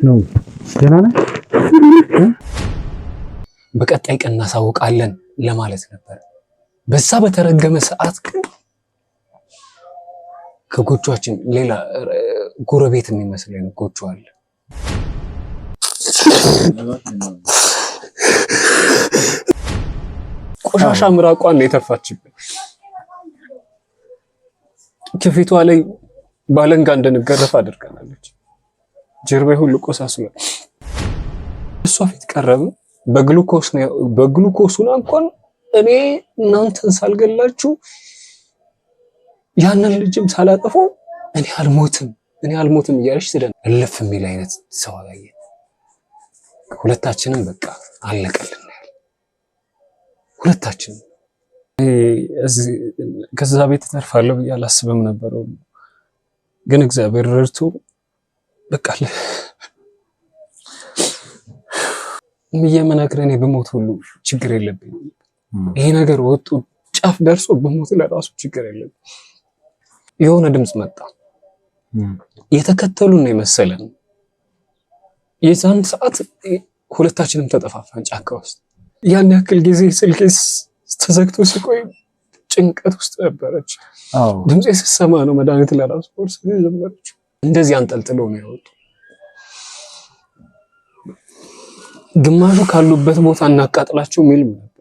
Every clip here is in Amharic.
ነው ገና ነው በቀጣይ ቀን እናሳውቃለን ለማለት ነበር። በዛ በተረገመ ሰዓት ግን ከጎጆአችን ሌላ ጎረቤት የሚመስለን ጎጆ አለ። ቆሻሻ ምራቋን ነው የተፋችብን። ከፊቷ ላይ ባለንጋ እንደነገረፍ አድርገናለች። ጀርባዬ ሁሉ ቆሳስሏል። እሷ ፊት ቀረብን። በግሉኮስና እንኳን እኔ እናንተን ሳልገላችሁ ያንን ልጅም ሳላጠፋው እኔ አልሞትም እያለች ትደን እልፍ የሚል አይነት ሰው አያየ። ሁለታችንም በቃ አለቀልን። ሁለታችንም ከዛ ቤት ተርፋለሁ ብዬ አላስብም ነበር። ግን እግዚአብሔር ረድቶ በቃ የምነግርህ እኔ በሞት ሁሉ ችግር የለብኝም። ይሄ ነገር ወጡ ጫፍ ደርሶ በሞት ለራሱ ችግር የለብኝም። የሆነ ድምጽ መጣ። የተከተሉን ነው የመሰለን። የዛን ሰዓት ሁለታችንም ተጠፋፋን ጫካ ውስጥ። ያን ያክል ጊዜ ስልኬ ተዘግቶ ሲቆይ ጭንቀት ውስጥ ነበረች። ድምጼ ስሰማ ነው መድኃኒት ለራሱ ወርስ ጀመረች። እንደዚህ አንጠልጥለው ነው ያወጡ። ግማሹ ካሉበት ቦታ እናቃጥላቸው የሚልም ነበር።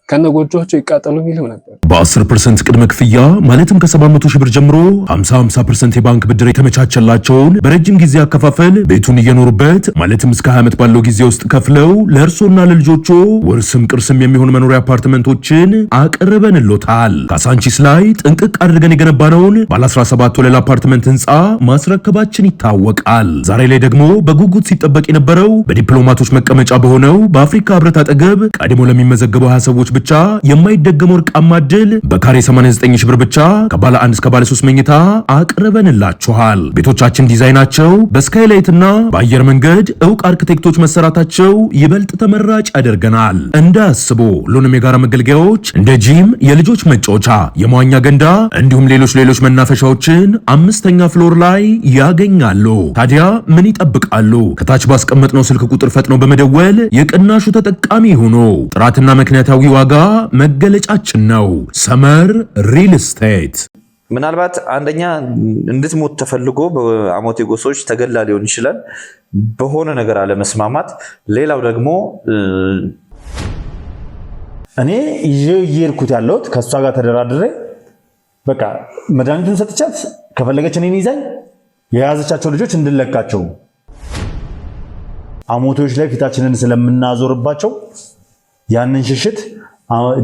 ከነጎጆቹ ይቃጠሉ የሚልም ነበር። በ10% ቅድመ ክፍያ ማለትም ከ700 ሺህ ብር ጀምሮ 50% የባንክ ብድር የተመቻቸላቸውን በረጅም ጊዜ አከፋፈል ቤቱን እየኖሩበት ማለትም እስከ 20 ዓመት ባለው ጊዜ ውስጥ ከፍለው ለእርሶና ለልጆቹ ውርስም ቅርስም የሚሆን መኖሪያ አፓርትመንቶችን አቅርበንሎታል። ካሳንቺስ ላይ ጥንቅቅ አድርገን የገነባነውን ባለ 17 ወለል አፓርትመንት ህንፃ ማስረከባችን ይታወቃል። ዛሬ ላይ ደግሞ በጉጉት ሲጠበቅ የነበረው በዲፕሎማቶች መቀመጫ በሆነው በአፍሪካ ህብረት አጠገብ ቀድሞ ለሚመዘገበው 20 ሰዎች ብቻ የማይደገመው ወርቃማ ዕድል በካሬ 89 ሺህ ብር ብቻ ከባለ 1 እስከ ባለ 3 መኝታ አቅርበንላችኋል። ቤቶቻችን ዲዛይናቸው በስካይላይትና በአየር መንገድ ዕውቅ አርኪቴክቶች መሰራታቸው ይበልጥ ተመራጭ ያደርገናል። እንዳያስቡ ሁሉንም የጋራ መገልገያዎች እንደ ጂም፣ የልጆች መጫወቻ፣ የመዋኛ ገንዳ እንዲሁም ሌሎች መናፈሻዎችን 5ኛ ፍሎር ላይ ያገኛሉ። ታዲያ ምን ይጠብቃሉ? ከታች ባስቀመጥነው ስልክ ቁጥር ፈጥነው በመደወል የቅናሹ ተጠቃሚ ሆኖ ጥራትና ምክንያታዊ ዋጋ መገለጫችን ነው። ሰመር ሪል ስቴት። ምናልባት አንደኛ እንድትሞት ተፈልጎ በአሞቴ ጎሶች ተገላ ሊሆን ይችላል፣ በሆነ ነገር አለመስማማት። ሌላው ደግሞ እኔ እየሄድኩት ያለሁት ከእሷ ጋር ተደራድሬ በቃ መድኃኒቱን ሰጥቻት ከፈለገች እኔን ይዛኝ የያዘቻቸው ልጆች እንድንለቃቸው አሞቴዎች ላይ ፊታችንን ስለምናዞርባቸው ያንን ሽሽት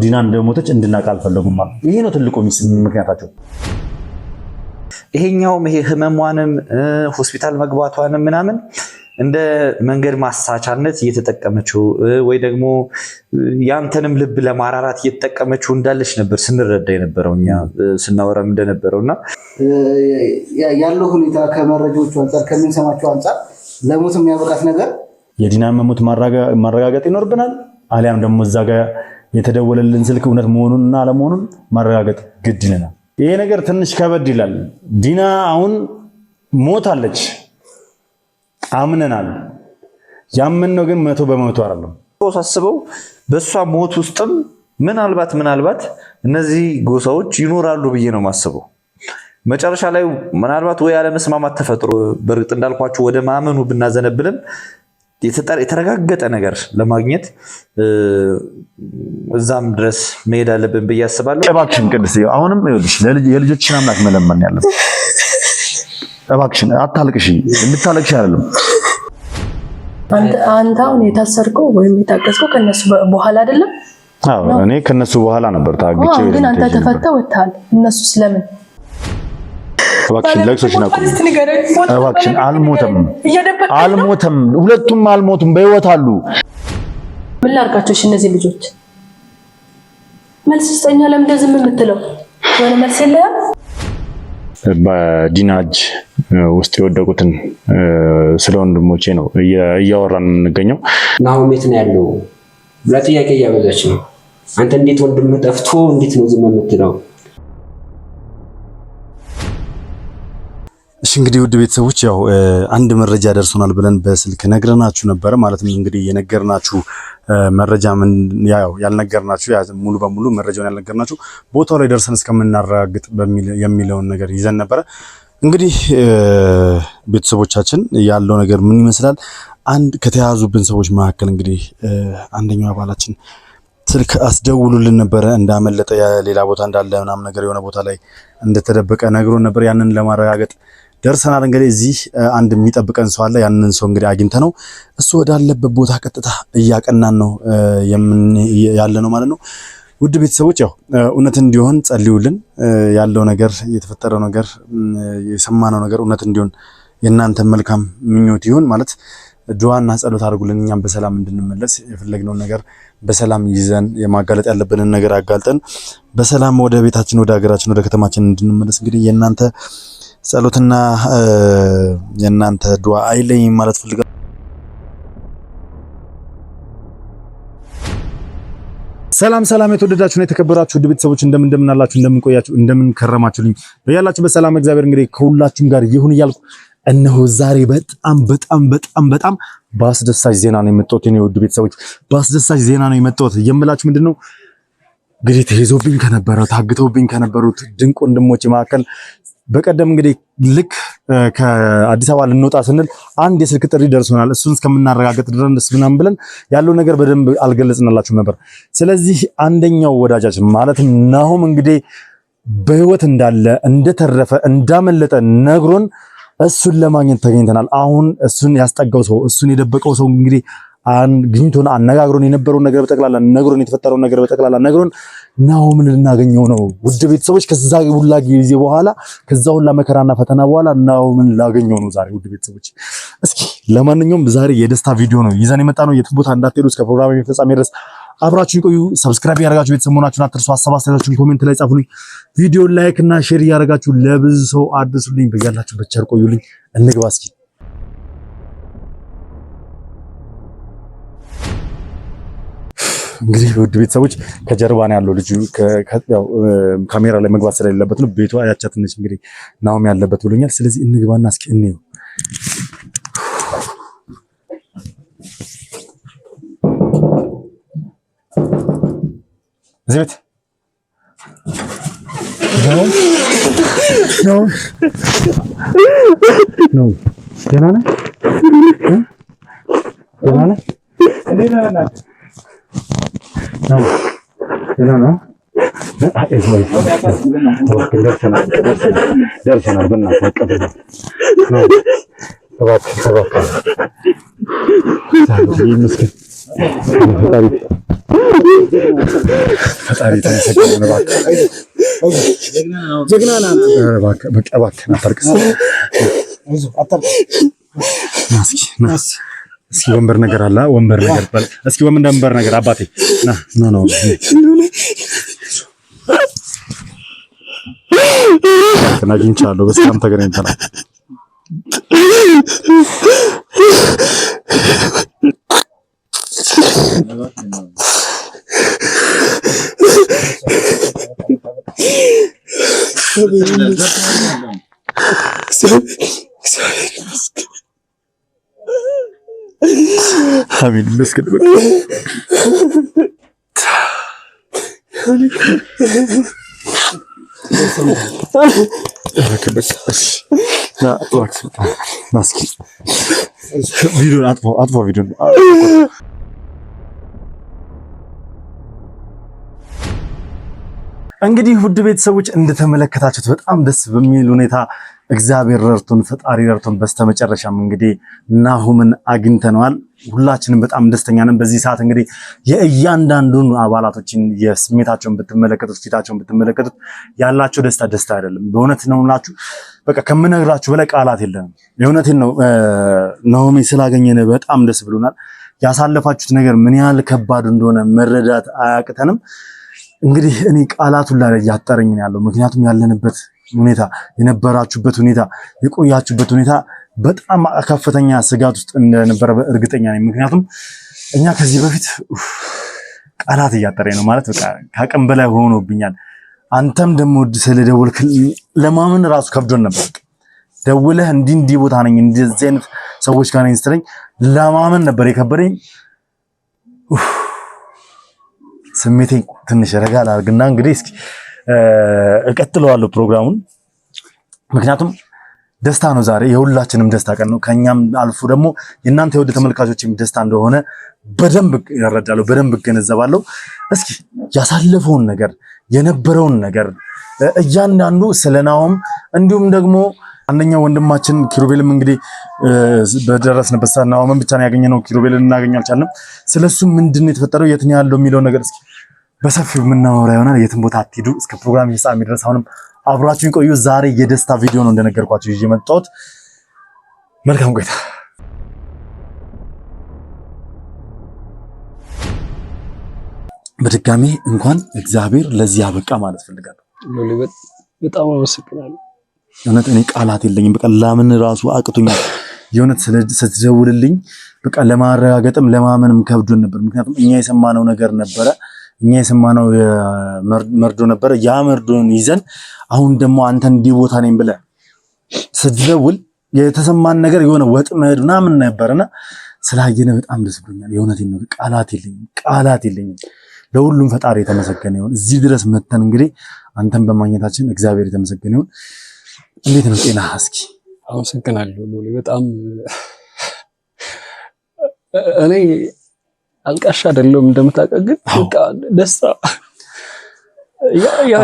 ዲና እንደሞተች እንድናቅ አልፈለጉም ማለት። ይሄ ነው ትልቁ ምክንያታቸው። ይሄኛውም ይሄ ህመሟንም ሆስፒታል መግባቷንም ምናምን እንደ መንገድ ማሳቻነት እየተጠቀመችው ወይ ደግሞ ያንተንም ልብ ለማራራት እየተጠቀመችው እንዳለች ነበር ስንረዳ የነበረው እኛ ስናወራም እንደነበረውና ያለው ሁኔታ ከመረጃዎቹ አንፃር ከምንሰማቸው አንፃር ለሞት የሚያበቃት ነገር የዲናን መሞት ማረጋገጥ ይኖርብናል። አሊያም ደግሞ እዛ ጋር የተደወለልን ስልክ እውነት መሆኑንና አለመሆኑን ማረጋገጥ ግድ ይለናል። ይሄ ነገር ትንሽ ከበድ ይላል። ዲና አሁን ሞታለች አምነናል። ያመንነው ግን 100% አይደለም። ሳስበው በሷ ሞት ውስጥም ምናልባት እነዚህ ጎሳዎች ይኖራሉ ብዬ ነው ማስበው። መጨረሻ ላይ ምናልባት ወይ ያለመስማማት ተፈጥሮ በርግጥ እንዳልኳችሁ ወደ ማመኑ ብናዘነብልም የተረጋገጠ ነገር ለማግኘት እዛም ድረስ መሄድ አለብን ብዬ አስባለሁ። እባክሽን ቅድስት አሁንም ይኸውልሽ የልጆችን አምላክ መለመን ያለብን። እባክሽን አታልቅሽ፣ እንድታለቅሽ አይደለም። አንተ አሁን የታሰርከው ወይም የታገዝከው ከነሱ በኋላ አይደለም? አዎ እኔ ከነሱ በኋላ ነበር ታግቼ። ግን አንተ ተፈተህ ወጥተሃል። እነሱ ስለምን? እባክሽን ለቅሶሽን አቁም። እባክሽን አልሞተም፣ ሁለቱም አልሞቱም፣ በህይወት አሉ። ምን ላድርጋቸው እነዚህ ልጆች? መልስ ስጠኛ። ለምን ዝም የምትለው? የሆነ መልስ የለህም? በዲና እጅ ውስጥ የወደቁትን ስለ ወንድሞቼ ነው እያወራን የምንገኘው። ናሆም የት ነው ያለው? ለጥያቄ እያበዛች ነው። አንተ እንዴት ወንድም ጠፍቶ እንዴት ነው ዝም የምትለው? እሺ እንግዲህ ውድ ቤተሰቦች ያው አንድ መረጃ ደርሶናል ብለን በስልክ ነግረናችሁ ነበር። ማለትም እንግዲህ የነገርናችሁ መረጃ ምን ያው ያልነገርናችሁ ሙሉ በሙሉ መረጃውን ያልነገርናችሁ ቦታው ላይ ደርሰን እስከምናረጋግጥ የሚለውን ነገር ይዘን ነበር። እንግዲህ ቤተሰቦቻችን ያለው ነገር ምን ይመስላል? አንድ ከተያዙብን ሰዎች መካከል እንግዲህ አንደኛው አባላችን ስልክ አስደውሉልን ነበረ እንዳመለጠ ሌላ ቦታ እንዳለ ምናምን ነገር የሆነ ቦታ ላይ እንደተደበቀ ነግሮን ነበር። ያንን ለማረጋገጥ ደርሰናል። እንግዲህ እዚህ አንድ የሚጠብቀን ሰው አለ። ያንን ሰው እንግዲህ አግኝተነው እሱ ወዳለበት ቦታ ቀጥታ እያቀናን ነው ያለ ነው ማለት ነው። ውድ ቤተሰቦች ያው እውነት እንዲሆን ጸልዩልን። ያለው ነገር የተፈጠረው ነገር የሰማነው ነገር እውነት እንዲሆን የእናንተ መልካም ምኞት ይሁን ማለት ዱዓና ጸሎት አድርጉልን። እኛም በሰላም እንድንመለስ የፈለግነውን ነገር በሰላም ይዘን የማጋለጥ ያለብንን ነገር አጋልጠን በሰላም ወደ ቤታችን፣ ወደ ሀገራችን፣ ወደ ከተማችን እንድንመለስ እንግዲህ የእናንተ ጸሎትና የእናንተ ዱዓ አይለይም ማለት ፈልጋለሁ። ሰላም የተወደዳችሁና የተከበራችሁ ውድ ቤተሰቦች እንደምን አላችሁ? እንደምን ቆያችሁ? እንደምን ከረማችሁልኝ? በያላችሁ በሰላም እግዚአብሔር እንግዲህ ከሁላችሁም ጋር ይሁን እያልኩ እነሆ ዛሬ በጣም በአስደሳች ዜና ነው የመጣሁት። የኔ ውድ ቤተሰቦች በአስደሳች ዜና ነው የመጣሁት። የምላችሁ ምንድነው እንግዲህ ተይዞብኝ ከነበረው ታግተውብኝ ከነበሩት ድንቅ ወንድሞች መካከል በቀደም እንግዲህ ልክ ከአዲስ አበባ ልንወጣ ስንል አንድ የስልክ ጥሪ ደርሶናል። እሱን እስከምናረጋግጥ ድረስ ምናምን ብለን ያለው ነገር በደንብ አልገለጽንላችሁም ነበር። ስለዚህ አንደኛው ወዳጃችን ማለትም ናሆም እንግዲህ በህይወት እንዳለ እንደተረፈ እንዳመለጠ ነግሮን እሱን ለማግኘት ተገኝተናል። አሁን እሱን ያስጠጋው ሰው እሱን የደበቀው ሰው እንግዲህ ግኝቶን አነጋግሮን የነበረውን ነገር በጠቅላላ ነግሮን የተፈጠረውን ነገር በጠቅላላ ነግሮን ናሆምን ልናገኘው ነው። ውድ ቤተሰቦች ከዛ ሁላ ጊዜ በኋላ ከዛ ሁላ መከራና ፈተና በኋላ ናሆምን ላገኘው ነው ዛሬ። ውድ ቤተሰቦች እስኪ ለማንኛውም ዛሬ የደስታ ቪዲዮ ነው ይዘን የመጣ ነው። የትም ቦታ እንዳትሄዱ እስከ ፕሮግራም ፍጻሜ ድረስ አብራችሁን ቆዩ። ሰብስክራይብ ያደረጋችሁ ቤተሰብ መሆናችሁን አትርሱ። ሀሳብ አስተያየታችሁን ኮሜንት ላይ ጻፉልኝ። ቪዲዮ ላይክ እና ሼር ያደረጋችሁ ለብዙ ሰው አድርሱልኝ። በያላችሁበት ቸር ቆዩልኝ። እንግባ እስኪ። እንግዲህ ውድ ቤተሰቦች ከጀርባ ነው ያለው ልጁ ያው ካሜራ ላይ መግባት ስለሌለበት ነው። ቤቷ ያቻት ነች እንግዲህ ናሆም ያለበት ብሎኛል። ስለዚህ እንግባና እስኪ እንየው። እዚህ ቤት ነው ደህና ነህ? ደህና ነህ? ደርሰናል። በእናትህ ፈጣሪ ተመስገን። ጀግና ነህ። እባክህ አታልቅስ። እስኪ ወንበር ነገር አለ። ወንበር ነገር ባል እስኪ ወንበር ነገር አባቴ ና አግኝቻለሁ። በሰላም ተገናኝተናል። አሜን መስገድ ቪዲዮን አጥፎ ቪዲዮን እንግዲህ ውድ ቤተሰቦች እንደተመለከታችሁት በጣም ደስ በሚል ሁኔታ እግዚአብሔር ረድቶን ፈጣሪ ረድቶን በስተመጨረሻም እንግዲህ ናሆምን አግኝተነዋል። ሁላችንም በጣም ደስተኛ ነን። በዚህ ሰዓት እንግዲህ የእያንዳንዱን አባላቶችን የስሜታቸውን ብትመለከቱት ፊታቸውን ብትመለከቱት ያላቸው ደስታ አይደለም። በእውነት ነው ላችሁ በቃ ከምነግራችሁ በላይ ቃላት የለንም። የእውነቴን ነው። ናሆሜ ስላገኘን በጣም ደስ ብሎናል። ያሳለፋችሁት ነገር ምን ያህል ከባድ እንደሆነ መረዳት አያቅተንም። እንግዲህ እኔ ቃላቱን ላይ ያጠረኝ ያለው ምክንያቱም ያለንበት ሁኔታ የነበራችሁበት ሁኔታ የቆያችሁበት ሁኔታ በጣም ከፍተኛ ስጋት ውስጥ እንደነበረ እርግጠኛ ነኝ። ምክንያቱም እኛ ከዚህ በፊት ቃላት እያጠረኝ ነው ማለት በቃ ከአቅም በላይ ሆኖብኛል። አንተም ደግሞ ስለደወልክ ለማመን ራሱ ከብዶን ነበር። ደውለህ እንዲህ ቦታ ነኝ እንደዚህ አይነት ሰዎች ጋር ነኝ ስትለኝ ለማመን ነበር የከበደኝ። ስሜቴን ትንሽ ረጋ ላድርግና እንግዲህ እስኪ እቀጥለዋለሁ ፕሮግራሙን። ምክንያቱም ደስታ ነው ዛሬ፣ የሁላችንም ደስታ ቀን ነው። ከኛም አልፎ ደግሞ የእናንተ የወደ ተመልካቾችም ደስታ እንደሆነ በደንብ ያረዳለሁ፣ በደንብ እገነዘባለሁ። እስኪ ያሳለፈውን ነገር የነበረውን ነገር እያንዳንዱ ስለናውም እንዲሁም ደግሞ አንደኛው ወንድማችን ኪሩቤልም እንግዲህ በደረስንበት ሰዓት ናውምን ብቻ ነው ያገኘነው፣ ኪሩቤልን እናገኘው አልቻልንም። ስለሱ ምንድነው የተፈጠረው የት ነው ያለው የሚለው ነገር እስኪ በሰፊው የምናወራ ይሆናል። የትም ቦታ አትሄዱ፣ እስከ ፕሮግራም ፍጻሜ ድረስ አሁንም አብራችሁን ቆዩ። ዛሬ የደስታ ቪዲዮ ነው እንደነገርኳችሁ ይዤ መጣሁት። መልካም ቆይታ። በድጋሚ እንኳን እግዚአብሔር ለዚህ ያበቃ ማለት ፈልጋለሁ። በጣም አመሰግናለሁ። እውነት እኔ ቃላት የለኝም። በቃ ለምን ራሱ አቅቶኛል። የእውነት ስትደውልልኝ በቃ ለማረጋገጥም ለማመንም ከብዶን ነበር። ምክንያቱም እኛ የሰማነው ነገር ነበረ፣ እኛ የሰማነው መርዶ ነበረ። ያ መርዶን ይዘን አሁን ደግሞ አንተ እንዲህ ቦታ ነኝ ብለህ ስትደውል የተሰማን ነገር የሆነ ወጥመድ ምናምን ነበርና ስላየነ በጣም ደስ ብሎኛል። የእውነቴን ነው። ቃላት የለኝም። ለሁሉም ፈጣሪ የተመሰገነ ይሁን። እዚህ ድረስ መተን እንግዲህ አንተን በማግኘታችን እግዚአብሔር የተመሰገነ ይሁን። እንዴት ነው ጤና? እስኪ አመሰግናለሁ ሎሌ። በጣም እኔ አልቃሻ አይደለም እንደምታውቀው፣ ግን በቃ ደስታ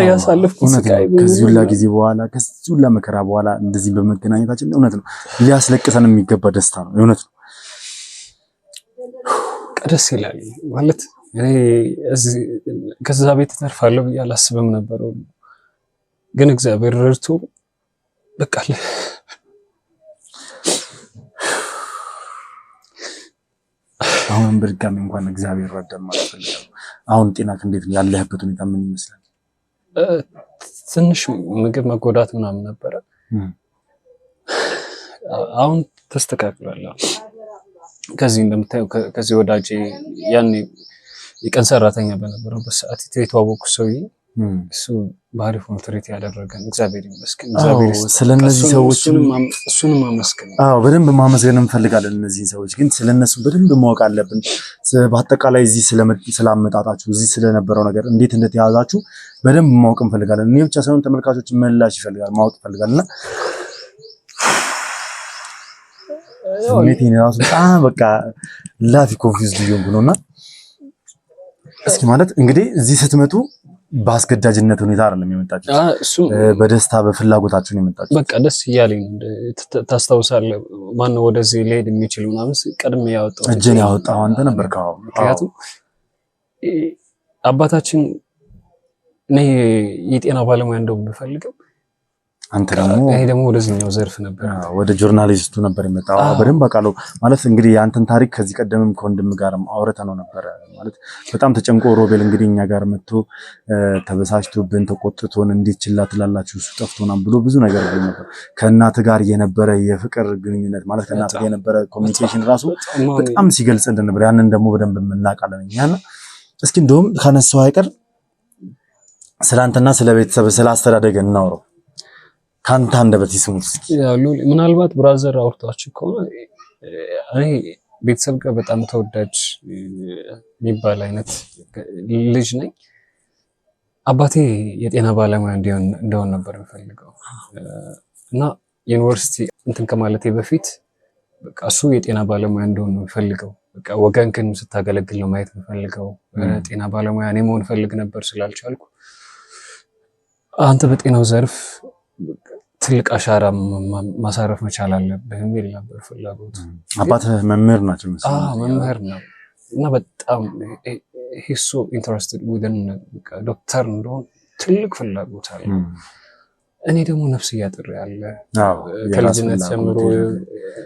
ያሳለፍኩት ስቃይ ከዚህ ሁላ ጊዜ በኋላ ከዚህ ሁላ መከራ በኋላ እንደዚህ በመገናኘታችን እውነት ነው ሊያስለቅሰን የሚገባ ደስታ ነው። እውነት ነው። ደስ ይላል ማለት እኔ ከዛ ቤት ተርፋለሁ ብዬ አላስብም ነበር፣ ግን እግዚአብሔር ረድቶ በቃ አሁን በድጋሚ እንኳን እግዚአብሔር ረዳን ማለት ፈልጋለሁ። አሁን ጤናክ እንዴት ነው? ያለህበት ሁኔታ ምን ይመስላል? ትንሽ ምግብ መጎዳት ምናምን ነበረ። አሁን ተስተካክሏል። ከዚህ እንደምታየው ከዚህ ወዳጄ ያኔ የቀን ሰራተኛ በነበረበት ሰዓት የተዋወቅኩት ሰውዬ እሱ በአሪፍ ነው ትሪት ያደረገን። እግዚአብሔር ይመስገን። እግዚአብሔር ስለነዚህ ሰዎች እሱንም ማመስገን በደንብ ማመስገን እንፈልጋለን። እነዚህ ሰዎች ግን ስለነሱ በደንብ ማወቅ አለብን። በአጠቃላይ እዚህ ስላመጣጣችሁ እዚህ ስለነበረው ነገር እንዴት እንደተያዛችሁ በደንብ ማወቅ እንፈልጋለን። እኔ ብቻ ሳይሆን ተመልካቾች ምላሽ ይፈልጋል፣ ማወቅ ይፈልጋልና ስሜቴን ራሱ በጣም በቃ ላፊ ኮንፊውዝድ እየሆንኩ ነውና እስኪ ማለት እንግዲህ እዚህ ስትመጡ በአስገዳጅነት ሁኔታ አይደለም የመጣችሁት፣ በደስታ በፍላጎታችሁ ነው የመጣችሁት። በቃ ደስ እያለኝ ታስታውሳለህ? ማነው ወደዚህ ሊሄድ የሚችል ምናምን ቀድሜ ያወጣው እጄን ያወጣው አንተ ነበርክ። ምክንያቱም አባታችን እኔ የጤና ባለሙያ እንደው ብፈልገው አንተ ደግሞ ወደዚህኛው ዘርፍ ነበር፣ ወደ ጆርናሊስቱ ነበር የመጣው። በደንብ አውቃለሁ ማለት እንግዲህ የአንተን ታሪክ ከዚህ ቀደምም ከወንድም ጋርም አውርተነው ነበረ። ማለት በጣም ተጨንቆ ሮቤል እንግዲህ እኛ ጋር መጥቶ ተበሳጭቶብን ተቆጥቶን እንዴት ችላ ትላላችሁ እሱ ጠፍቶናል ብሎ ብዙ ነገር ብሎ ነበር። ከእናት ጋር የነበረ የፍቅር ግንኙነት ማለት ከእናት ጋር የነበረ ኮሚኒኬሽን ራሱ በጣም ሲገልጽ እንደነበር ያንን ደግሞ በደንብ የምናውቃለን እኛና እስኪ እንደውም ከነሳው አይቀር ስላንተና ስለ ቤተሰብ ስለ አስተዳደግ እናውረው። ካንተ አንደበት ይስሙት እስኪ። ምናልባት ብራዘር አውርታችሁ ከሆነ እኔ ቤተሰብ ጋር በጣም ተወዳጅ የሚባል አይነት ልጅ ነኝ። አባቴ የጤና ባለሙያ እንደሆነ ነበር የምፈልገው እና ዩኒቨርሲቲ እንትን ከማለቴ በፊት በቃ እሱ የጤና ባለሙያ እንደሆነ ነው የምፈልገው። በቃ ወገንክን ስታገለግል ነው ማየት የምፈልገው። ጤና ባለሙያ እኔ መሆን ፈልግ ነበር ስላልቻልኩ አንተ በጤናው ዘርፍ ትልቅ አሻራ ማሳረፍ መቻል አለብህ የሚል ነበር ፍላጎት። አባትህ መምህር ናቸው? መምህር ነው እና በጣም ሂሶ ኢንተረስትድ ዊዝን ዶክተር እንደሆን ትልቅ ፍላጎት አለ። እኔ ደግሞ ነፍስ እያጥር ያለ ከልጅነት ጀምሮ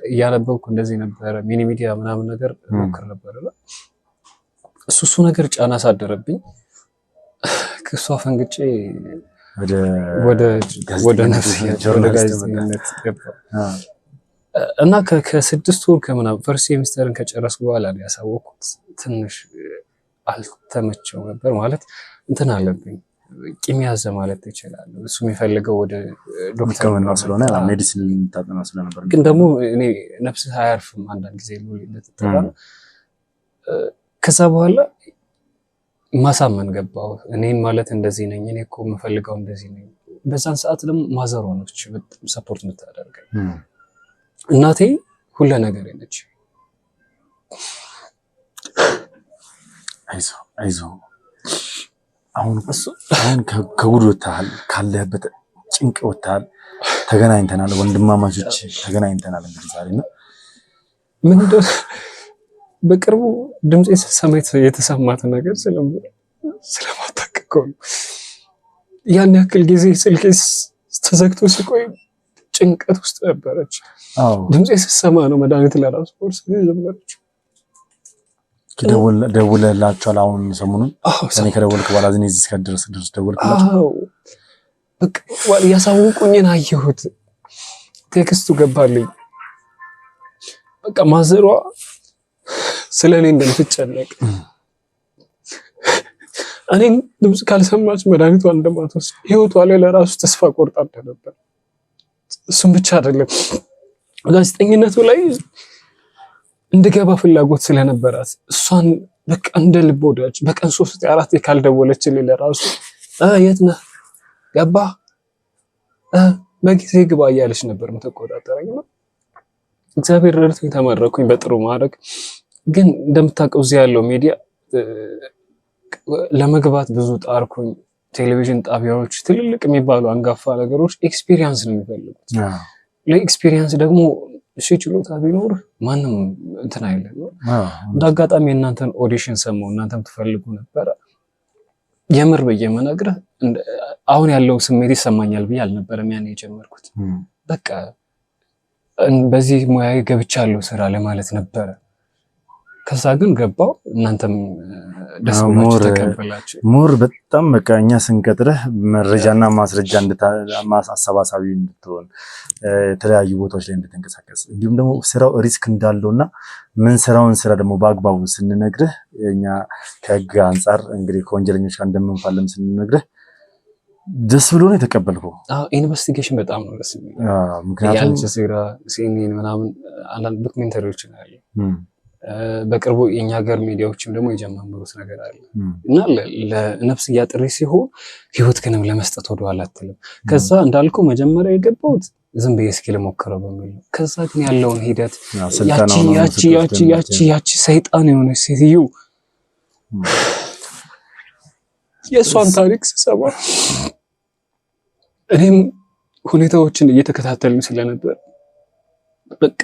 እያነበብኩ እንደዚህ ነበረ። ሚኒ ሚዲያ ምናምን ነገር ሞክር ነበር። እሱ ነገር ጫና አሳደረብኝ። ከሷ ፈንግጬ ወደ ነፍስ ወደ ጋዜጠኝነት ገባ እና ከ6 ወር ከምናምን ፈርስት ሴሚስተርን ከጨረስኩ በኋላ ነው ያሳወቅኩት። ትንሽ አልተመቸው ነበር ማለት እንትን አለብኝ ቂም ያዘ ማለት ይችላል። እሱ የሚፈልገው ወደ ዶክተር ነው ስለሆነ ሜዲሲን ልታጠና ስለነበር ግን ደግሞ እኔ ነፍስ አያርፍም አንዳንድ ጊዜ እንደተጠራ ከዛ በኋላ ማሳመን ገባው። እኔን ማለት እንደዚህ ነኝ፣ እኔ እኮ የምፈልገው እንደዚህ ነኝ። በዛን ሰዓት ደግሞ ማዘሯ ነች በጣም ሰፖርት የምታደርገኝ። እናቴ ሁሉ ነገር ነች። አይዞ አሁን ከጉድ ወጥተሃል፣ ካለህበት ጭንቅ ወጥተሃል። ተገናኝተናል፣ ወንድማማቾች ተገናኝተናል። እንግዲህ ዛሬና ምንድን በቅርቡ ድምጼ ሰማት የተሰማት ነገር ስለማታውቀው ነው። ያን ያክል ጊዜ ስልኬ ተዘግቶ ሲቆይ ጭንቀት ውስጥ ነበረች። ድምጼ ስትሰማ ነው መድኃኒት ለራሱ ኮርስ ጀመረች። ደውለላቸዋል? አሁን ሰሞኑን እኔ ከደወልክ በኋላ እዚህ እስከድረስ ደወልክላቸው? በቃ ያሳውቁኝን አየሁት። ቴክስቱ ገባልኝ። በቃ ማዘሯ ስለኔ እንደምትጨነቅ እኔን ድምፅ ካልሰማች መድኃኒቷን እንደማትወስድ ህይወቷ ላይ ለራሱ ተስፋ ቆርጣ ነበር። እሱም ብቻ አይደለም ጋዜጠኝነቱ ላይ እንደገባ ፍላጎት ስለነበራት እሷን በቃ እንደ ልብ ወዳጅ በቀን 3-4 ካልደወለችልኝ ለራሱ የት ነህ ገባ በጊዜ ግባ እያለች ነበር የምትቆጣጠረኝ ነው። እግዚአብሔር ረድቶኝ ተመረኩኝ በጥሩ ማድረግ። ግን እንደምታውቀው እዚህ ያለው ሚዲያ ለመግባት ብዙ ጣርኩኝ። ቴሌቪዥን ጣቢያዎች ትልልቅ የሚባሉ አንጋፋ ነገሮች ኤክስፒሪየንስ ነው የሚፈልጉት። ለኤክስፒሪየንስ ደግሞ ችሎታ ቢኖር ማንም እንትን አይልም። እንደ አጋጣሚ እናንተን ኦዲሽን ሰማሁ፣ እናንተም ትፈልጉ ነበረ። የምር በየመነግርህ አሁን ያለው ስሜት ይሰማኛል ብዬ አልነበረም ያኔ የጀመርኩት። በቃ በዚህ ሙያዬ ገብቻለሁ ስራ ለማለት ነበረ። ከዛ ግን ገባው። እናንተም ደስ ብላችሁ ተቀበላችሁ። ሞር በጣም በቃ እኛ ስንቀጥረህ መረጃና ማስረጃ አሰባሳቢ እንድትሆን የተለያዩ ቦታዎች ላይ እንድትንቀሳቀስ እንዲሁም ደግሞ ስራው ሪስክ እንዳለውና ምን ስራውን ስራ ደግሞ በአግባቡ ስንነግርህ እኛ ከህግ አንጻር እንግዲህ ከወንጀለኞች ጋር እንደምንፋለም ስንነግርህ ደስ ብሎ ነው የተቀበልከው። ኢንቨስቲጌሽን በጣም ነው ደስ የሚለው። ምክንያቱም አልጀዚራ፣ ሲኤንኤን ምናምን አንዳንድ ዶክሜንተሪዎች ነው ያለው። በቅርቡ የኛ ሀገር ሚዲያዎችም ደግሞ የጀመሩት ነገር አለ እና ለነፍስ ጥሪ ሲሆን ህይወትህንም ለመስጠት ወደኋላ አትልም። ከዛ እንዳልከው መጀመሪያ የገባሁት ዝም ብዬ እስኪ ልሞክረው በሚል ነው። ከዛ ግን ያለውን ሂደት ያቺ ሰይጣን የሆነች ሴትዮ የእሷን ታሪክ ስሰማ እኔም ሁኔታዎችን እየተከታተልን ስለነበር በቃ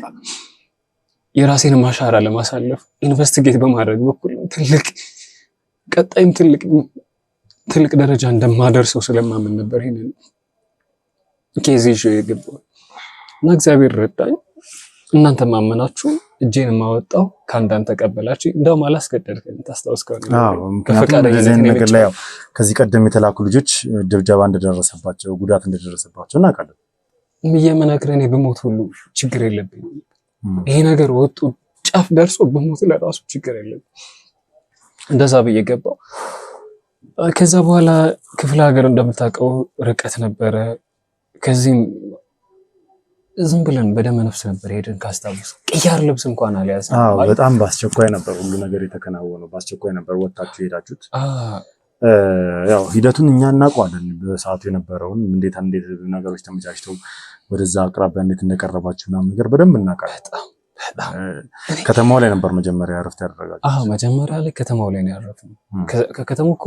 የራሴን ማሻራ ለማሳለፍ ኢንቨስቲጌት በማድረግ በኩል ቀጣይም ትልቅ ደረጃ እንደማደርሰው ስለማምን ነበር ይሄንን ኬዝ ይዤ የገባሁት እና እግዚአብሔር ረዳኝ። እናንተ ማመናችሁ እጄን ማወጣው ካንዳን ተቀበላችሁ። እንደውም አላስገደድከኝ ታስታውስ ከሆነ ነገር ላይ ያው ከዚህ ቀደም የተላኩ ልጆች ድብደባ እንደደረሰባቸው ጉዳት እንደደረሰባቸው እናውቃለን። እየመነግረኔ በሞት ሁሉ ችግር የለብኝም። ይሄ ነገር ወጡ ጫፍ ደርሶ በሞት ለራሱ ችግር የለም። እንደዛ ብዬ ገባው። ከዛ በኋላ ክፍለ ሀገር እንደምታውቀው ርቀት ነበረ። ከዚህም ዝም ብለን በደመ ነፍስ ነበር ሄደን ካስታውስ ቅያር ልብስ እንኳን አልያዝንም። በጣም በአስቸኳይ ነበር ሁሉ ነገር የተከናወነው። በአስቸኳይ ነበር ወጣችሁ ሄዳችሁት። ያው ሂደቱን እኛ እናውቀዋለን። በሰዓቱ የነበረውን እንዴት ነገሮች ተመቻችተው ወደዛ አቅራቢያ እንዴት እንደቀረባችሁ ምናምን ነገር በደንብ እናውቃለን። ከተማው ላይ ነበር መጀመሪያ ያረፍት ያደረጋችሁ? መጀመሪያ ላይ ከተማው ላይ ነው ያረፍነው። ከከተማው እኮ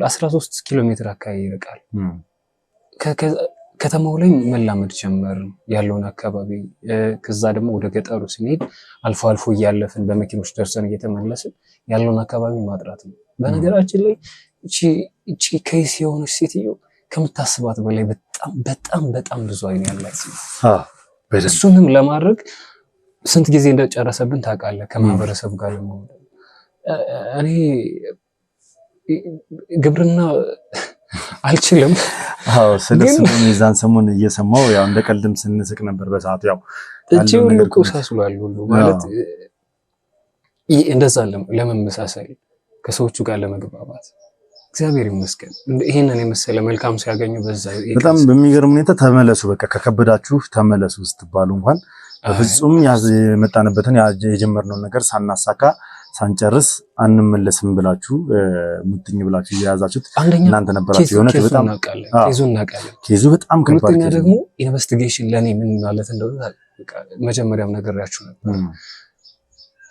13 ኪሎ ሜትር አካባቢ ይርቃል። ከተማው ላይ መላመድ ጀመርን ያለውን አካባቢ። ከዛ ደግሞ ወደ ገጠሩ ስንሄድ አልፎ አልፎ እያለፍን በመኪኖች ደርሰን እየተመለስን ያለውን አካባቢ ማጥራት ነው። በነገራችን ላይ እቺ ከይስ የሆነች ሴትዮ ከምታስባት በላይ በጣም ብዙ አይን ያላት ሴት። እሱንም ለማድረግ ስንት ጊዜ እንደጨረሰብን ታውቃለህ? ከማህበረሰቡ ጋር ለመሆን እኔ ግብርና አልችልም። ስለዚህ ሚዛን ሰሞን እየሰማው ያው እንደ ቀልድም ስንስቅ ነበር በሰዓቱ። ያው እቺ ሁሉ ቆሳስሏል ሁሉ ማለት እንደዛ ለመመሳሰል ከሰዎቹ ጋር ለመግባባት እግዚአብሔር ይመስገን ይሄንን የመሰለ መልካም ሲያገኙ በዛ በጣም በሚገርም ሁኔታ ተመለሱ፣ በቃ ከከበዳችሁ ተመለሱ ስትባሉ እንኳን በፍጹም የመጣንበትን የጀመርነውን ነገር ሳናሳካ ሳንጨርስ አንመለስም ብላችሁ ሙጥኝ ብላችሁ የያዛችሁት እናንተ ነበራችሁ። የሆነ በጣም ኬዙ በጣም ከባድ። ሁለተኛ ደግሞ ኢንቨስቲጌሽን ለኔ ምን ማለት እንደሆነ መጀመሪያም ነገራችሁ ነበር።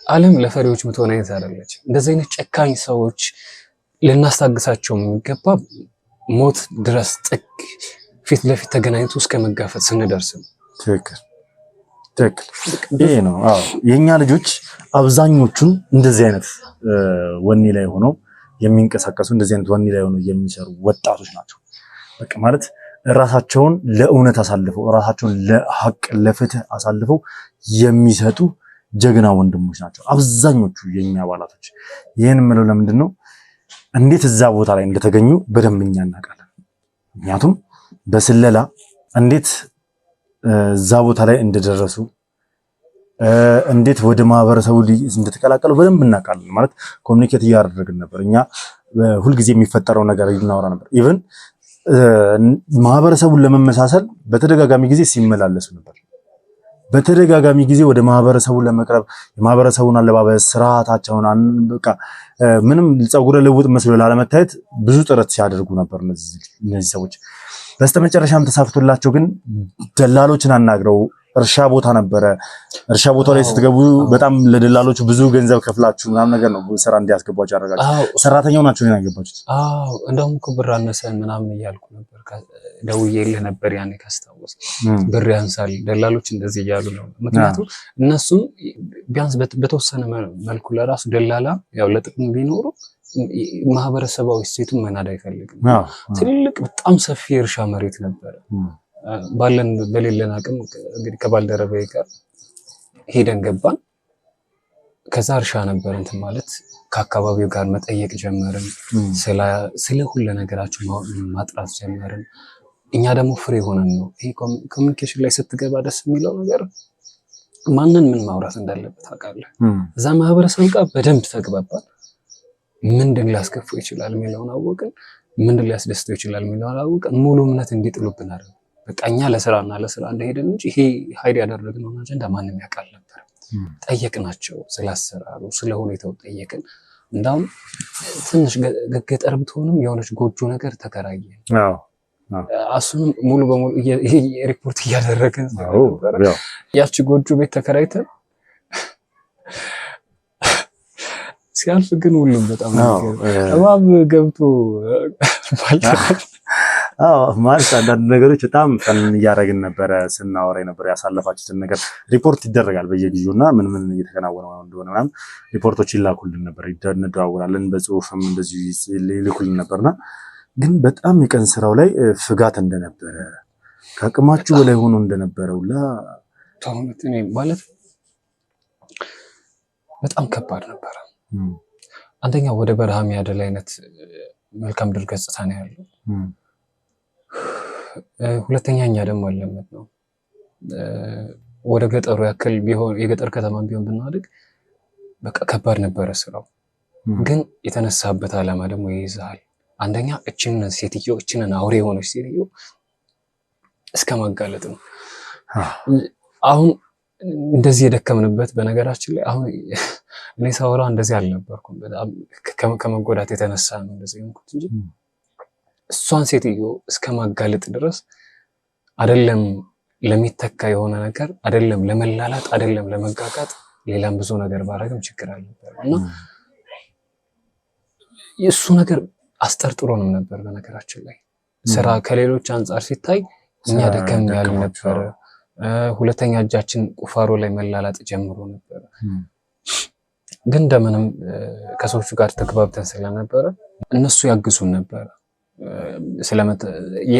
ዓለም ለፈሪዎች ምትሆን አይነት አይደለች። እንደዚህ አይነት ጨካኝ ሰዎች ልናስታግሳቸው የሚገባ ሞት ድረስ ጥግ ፊት ለፊት ተገናኝቶ እስከ መጋፈጥ ስንደርስ ነው። ትክክል ይሄ ነው። አዎ የኛ ልጆች አብዛኞቹን እንደዚህ አይነት ወኔ ላይ ሆነው የሚንቀሳቀሱ እንደዚህ አይነት ወኔ ላይ ሆነው የሚሰሩ ወጣቶች ናቸው። በቃ ማለት ራሳቸውን ለእውነት አሳልፈው ራሳቸውን ለሐቅ ለፍትህ አሳልፈው የሚሰጡ ጀግና ወንድሞች ናቸው አብዛኞቹ የኛ አባላቶች። ይሄን ምለው ለምንድን ነው እንዴት እዛ ቦታ ላይ እንደተገኙ በደንብ እኛ እናውቃለን። ምክንያቱም በስለላ እንዴት እዛ ቦታ ላይ እንደደረሱ እንዴት ወደ ማህበረሰቡ እንደተቀላቀሉ በደንብ እናውቃለን። ማለት ኮሚኒኬት እያደረግን ነበር። እኛ ሁልጊዜ የሚፈጠረው ነገር እናወራ ነበር። ኢቭን ማህበረሰቡን ለመመሳሰል በተደጋጋሚ ጊዜ ሲመላለሱ ነበር። በተደጋጋሚ ጊዜ ወደ ማህበረሰቡ ለመቅረብ የማህበረሰቡን አለባበስ ስርዓታቸውን በቃ ምንም ፀጉረ ልውጥ መስሎ ላለመታየት ብዙ ጥረት ሲያደርጉ ነበር እነዚህ ሰዎች። በስተመጨረሻም ተሳክቶላቸው ግን ደላሎችን አናግረው እርሻ ቦታ ነበረ። እርሻ ቦታው ላይ ስትገቡ በጣም ለደላሎቹ ብዙ ገንዘብ ከፍላችሁ ምናምን ነገር ነው ስራ እንዲያስገባችሁ ያደረጋችሁ። ሰራተኛው ናቸው ነው ያገባችሁት? አዎ እንደውም እኮ ብር አነሰን ምናምን እያልኩ ነበር። ደውዬልህ ነበር ያኔ ካስታወስ። ብር ያንሳል ደላሎች እንደዚህ እያሉ ነው። ምክንያቱም እነሱም ቢያንስ በተወሰነ መልኩ ለራሱ ደላላ ያው ለጥቅም ቢኖሩ ማህበረሰባዊ እሴቱን መናድ አይፈልግም። ትልቅ በጣም ሰፊ እርሻ መሬት ነበረ። በሌለን አቅም እንግዲህ ከባልደረባዬ ጋር ሄደን ገባን። ከዛ እርሻ ነበር እንትን ማለት ከአካባቢው ጋር መጠየቅ ጀመርን። ስለ ሁሉ ነገራቸው ማጥራት ጀመርን። እኛ ደግሞ ፍሬ ሆነን ነው። ይሄ ኮሚኒኬሽን ላይ ስትገባ ደስ የሚለው ነገር ማንን ምን ማውራት እንዳለበት ታውቃለህ። እዛ ማህበረሰብ ጋር በደንብ ተግባባን። ምንድን ሊያስከፋው ይችላል የሚለውን አወቅን። ምንድን ሊያስደስተው ይችላል የሚለውን አወቅን። ሙሉ እምነት እንዲጥሉብን አደረግን። በቃ እኛ ለስራና ለስራ እንደሄድን እንጂ ይሄ ሀይድ ያደረግነው አጀንዳ ማንም ያውቃል ነበር። ጠየቅናቸው፣ ስላሰራሩ ስለ ሁኔታው ጠየቅን። እንዳውም ትንሽ ገጠር ብትሆንም የሆነች ጎጆ ነገር ተከራየን። እሱንም ሙሉ በሙሉ ሪፖርት እያደረግን ያቺ ጎጆ ቤት ተከራይተን ሲያልፍ ግን ሁሉም በጣም እባብ ገብቶ ማለት አንዳንድ ነገሮች በጣም ፈን እያደረግን ነበረ ስናወራ ነበር። ያሳለፋችሁትን ነገር ሪፖርት ይደረጋል በየጊዜው እና ምን እየተከናወነ እንደሆነ ምናምን ሪፖርቶች ይላኩልን ነበር። እንደዋወላለን፣ በጽሁፍም እንደዚሁ ይልኩልን ነበርና ግን በጣም የቀን ስራው ላይ ፍጋት እንደነበረ ከአቅማችሁ በላይ ሆኖ እንደነበረ ሁላ ማለት በጣም ከባድ ነበረ። አንደኛ ወደ በረሃ የሚያደላ አይነት መልካም ምድር ገጽታ ነው ያለው። ሁለተኛ እኛ ደግሞ አለመድ ነው ወደ ገጠሩ ያክል ቢሆን የገጠር ከተማ ቢሆን ብናድግ በቃ ከባድ ነበረ ስራው። ግን የተነሳበት ዓላማ ደግሞ ይይዛል። አንደኛ እችንን አውሬ የሆነች ሴትዮ እስከ ማጋለጥ ነው። አሁን እንደዚህ የደከምንበት በነገራችን ላይ አሁን እኔ ሳወራ እንደዚህ አልነበርኩም። በጣም ከመጎዳት የተነሳ ነው እንደዚህ የሆንኩት እንጂ እሷን ሴትዮ እስከ ማጋለጥ ድረስ አይደለም ለሚተካ የሆነ ነገር አይደለም ለመላላት አይደለም ለመጋጋጥ ሌላም ብዙ ነገር ባረግም ችግር አልነበረ እና የእሱ ነገር አስጠርጥሮንም ነበር። በነገራችን ላይ ስራ ከሌሎች አንጻር ሲታይ እኛ ደከም ያለ ነበር። ሁለተኛ እጃችን ቁፋሮ ላይ መላላጥ ጀምሮ ነበር። ግን እንደምንም ከሰዎቹ ጋር ተግባብተን ስለነበረ እነሱ ያግዙን ነበር፣